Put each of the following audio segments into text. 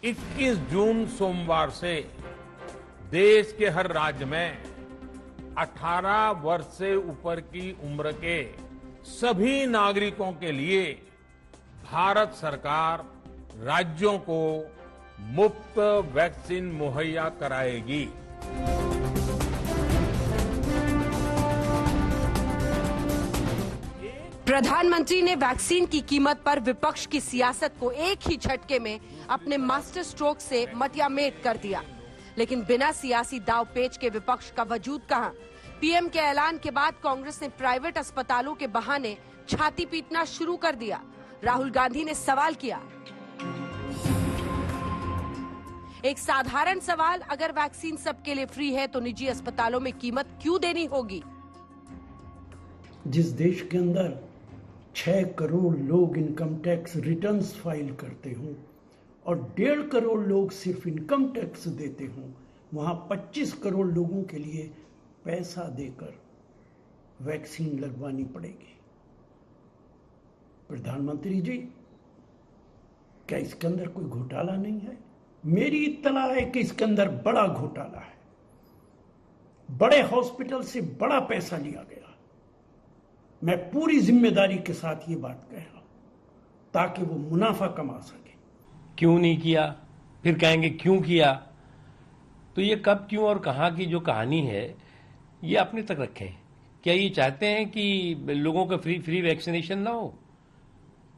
21 जून सोमवार से देश के हर राज्य में 18 वर्ष से ऊपर की उम्र के सभी नागरिकों के लिए भारत सरकार राज्यों को मुफ्त वैक्सीन मुहैया कराएगी। प्रधानमंत्री ने वैक्सीन की कीमत पर विपक्ष की सियासत को एक ही झटके में अपने मास्टर स्ट्रोक से मटियामेट कर दिया। लेकिन बिना सियासी दांवपेच के विपक्ष का वजूद कहां? पीएम के ऐलान के बाद कांग्रेस ने प्राइवेट अस्पतालों के बहाने छाती पीटना शुरू कर दिया। राहुल गांधी ने सवाल किया, एक साधारण सवाल, अगर वैक्सीन सबके लिए फ्री है तो निजी अस्पतालों में कीमत क्यों देनी होगी? जिस देश के अंदर 6 करोड़ लोग इनकम टैक्स रिटर्न्स फाइल करते हों और 1.5 करोड़ लोग सिर्फ इनकम टैक्स देते हों, वहां 25 करोड़ लोगों के लिए पैसा देकर वैक्सीन लगवानी पड़ेगी। प्रधानमंत्री जी, क्या इसके अंदर कोई घोटाला नहीं है? मेरी इत्तला है कि इसके अंदर बड़ा घोटाला है। बड़े हॉस्पिटल से बड़ा पैसा लिया गया। मैं पूरी जिम्मेदारी के साथ ये बात कह रहा हूं ताकि वो मुनाफा कमा सके। क्यों नहीं किया, फिर कहेंगे क्यों किया। तो ये कब, क्यों और कहां की जो कहानी है ये अपने तक रखें। क्या ये चाहते हैं कि लोगों का फ्री वैक्सीनेशन ना हो?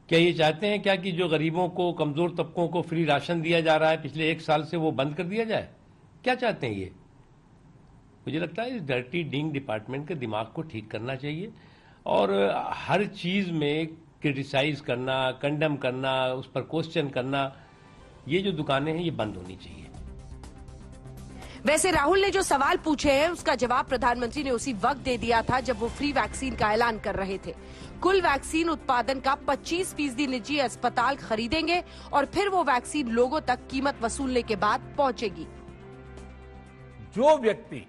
क्या ये चाहते हैं क्या कि जो गरीबों को, कमजोर तबकों को फ्री राशन दिया जा रहा है पिछले 1 साल से, वो बंद कर दिया जाए? क्या चाहते हैं ये? मुझे लगता है इस डर्टी डिंग डिपार्टमेंट के दिमाग को ठीक करना चाहिए और हर चीज में क्रिटिसाइज करना, कंडेम करना, उस पर क्वेश्चन करना, ये जो दुकानें हैं ये बंद होनी चाहिए। वैसे राहुल ने जो सवाल पूछे हैं उसका जवाब प्रधानमंत्री ने उसी वक्त दे दिया था जब वो फ्री वैक्सीन का ऐलान कर रहे थे। कुल वैक्सीन उत्पादन का 25% निजी अस्पताल खरीदेंगे और फिर वो वैक्सीन लोगों तक कीमत वसूलने के बाद पहुंचेगी। जो व्यक्ति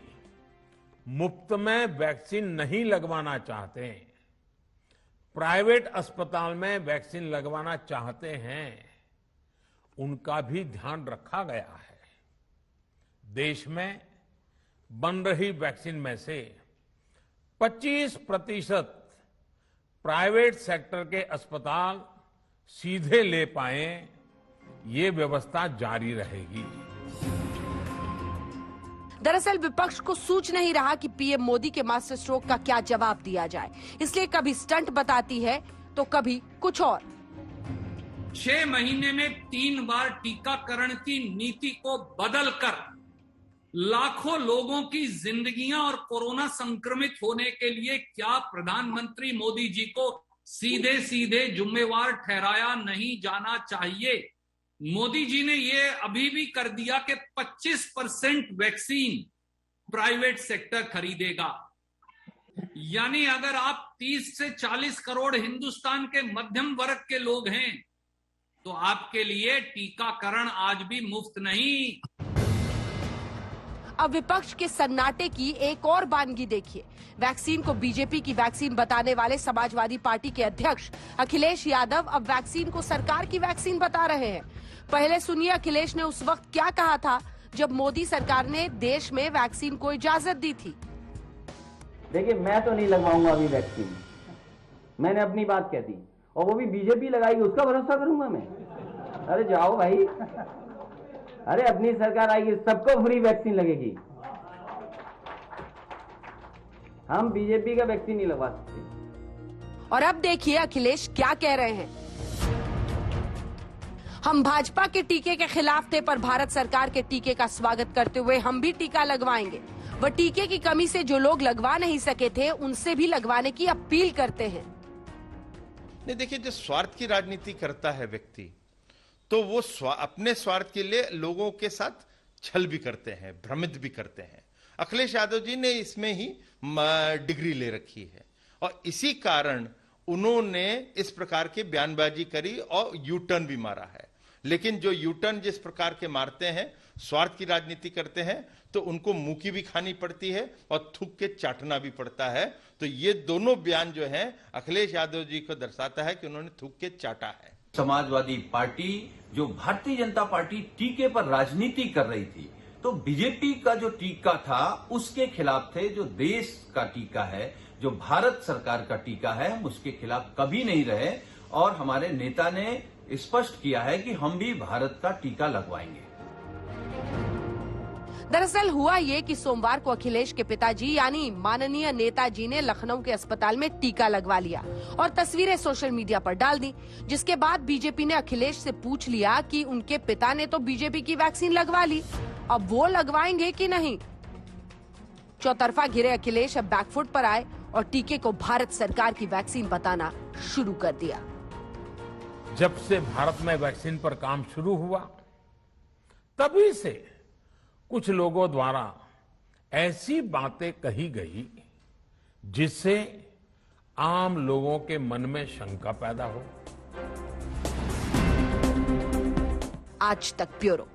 मुफ्त में वैक्सीन नहीं लगवाना चाहते, प्राइवेट अस्पताल में वैक्सीन लगवाना चाहते हैं, उनका भी ध्यान रखा गया है। देश में बन रही वैक्सीन में से 25% प्राइवेट सेक्टर के अस्पताल सीधे ले पाए, ये व्यवस्था जारी रहेगी। दरअसल विपक्ष को सूझ नहीं रहा कि पीएम मोदी के मास्टर स्ट्रोक का क्या जवाब दिया जाए, इसलिए कभी स्टंट बताती है तो कभी कुछ और। 6 महीने में 3 बार टीकाकरण की नीति को बदलकर लाखों लोगों की जिंदगियां और कोरोना संक्रमित होने के लिए क्या प्रधानमंत्री मोदी जी को सीधे सीधे जिम्मेवार ठहराया नहीं जाना चाहिए? मोदी जी ने ये अभी भी कर दिया कि 25% वैक्सीन प्राइवेट सेक्टर खरीदेगा। यानी अगर आप 30 से 40 करोड़ हिंदुस्तान के मध्यम वर्ग के लोग हैं तो आपके लिए टीकाकरण आज भी मुफ्त नहीं। अब विपक्ष के सन्नाटे की एक और बानगी देखिए। वैक्सीन को बीजेपी की वैक्सीन बताने वाले समाजवादी पार्टी के अध्यक्ष अखिलेश यादव अब वैक्सीन को सरकार की वैक्सीन बता रहे हैं। पहले सुनिए अखिलेश ने उस वक्त क्या कहा था जब मोदी सरकार ने देश में वैक्सीन को इजाजत दी थी। देखिए, मैं तो नहीं लगवाऊंगा अभी वैक्सीन, मैंने अपनी बात कह दी, और वो भी बीजेपी लगाएगी उसका भरोसा करूंगा मैं? अरे जाओ भाई, अरे अपनी सरकार आएगी सबको फ्री वैक्सीन लगेगी। हम बीजेपी का वैक्सीन नहीं लगवा सकते। और अब देखिए अखिलेश क्या कह रहे हैं। हम भाजपा के टीके के खिलाफ थे, पर भारत सरकार के टीके का स्वागत करते हुए हम भी टीका लगवाएंगे। वह टीके की कमी से जो लोग लगवा नहीं सके थे उनसे भी लगवाने की अपील करते हैं। नहीं, देखिए, जो स्वार्थ की राजनीति करता है व्यक्ति, तो वो अपने स्वार्थ के लिए लोगों के साथ छल भी करते हैं, भ्रमित भी करते हैं। अखिलेश यादव जी ने इसमें ही डिग्री ले रखी है और इसी कारण उन्होंने इस प्रकार की बयानबाजी करी और यू टर्न भी मारा है। लेकिन जो यू टर्न जिस प्रकार के मारते हैं, स्वार्थ की राजनीति करते हैं, तो उनको मुंह की भी खानी पड़ती है और थूक के चाटना भी पड़ता है। तो ये दोनों बयान जो हैं अखिलेश यादव जी को दर्शाता है कि उन्होंने थूक के चाटा है। समाजवादी पार्टी जो भारतीय जनता पार्टी टीके पर राजनीति कर रही थी, तो बीजेपी का जो टीका था उसके खिलाफ थे। जो देश का टीका है, जो भारत सरकार का टीका है, हम उसके खिलाफ कभी नहीं रहे और हमारे नेता ने स्पष्ट किया है कि हम भी भारत का टीका लगवाएंगे। दरअसल हुआ ये कि सोमवार को अखिलेश के पिताजी यानी माननीय नेताजी ने लखनऊ के अस्पताल में टीका लगवा लिया और तस्वीरें सोशल मीडिया पर डाल दी, जिसके बाद बीजेपी ने अखिलेश से पूछ लिया कि उनके पिता ने तो बीजेपी की वैक्सीन लगवा ली, अब वो लगवाएंगे कि नहीं। चौतरफा घिरे अखिलेश अब बैकफुट पर आए और टीके को भारत सरकार की वैक्सीन बताना शुरू कर दिया। जब से भारत में वैक्सीन पर काम शुरू हुआ, तभी से कुछ लोगों द्वारा ऐसी बातें कही गई जिससे आम लोगों के मन में शंका पैदा हो। आज तक ब्यूरो।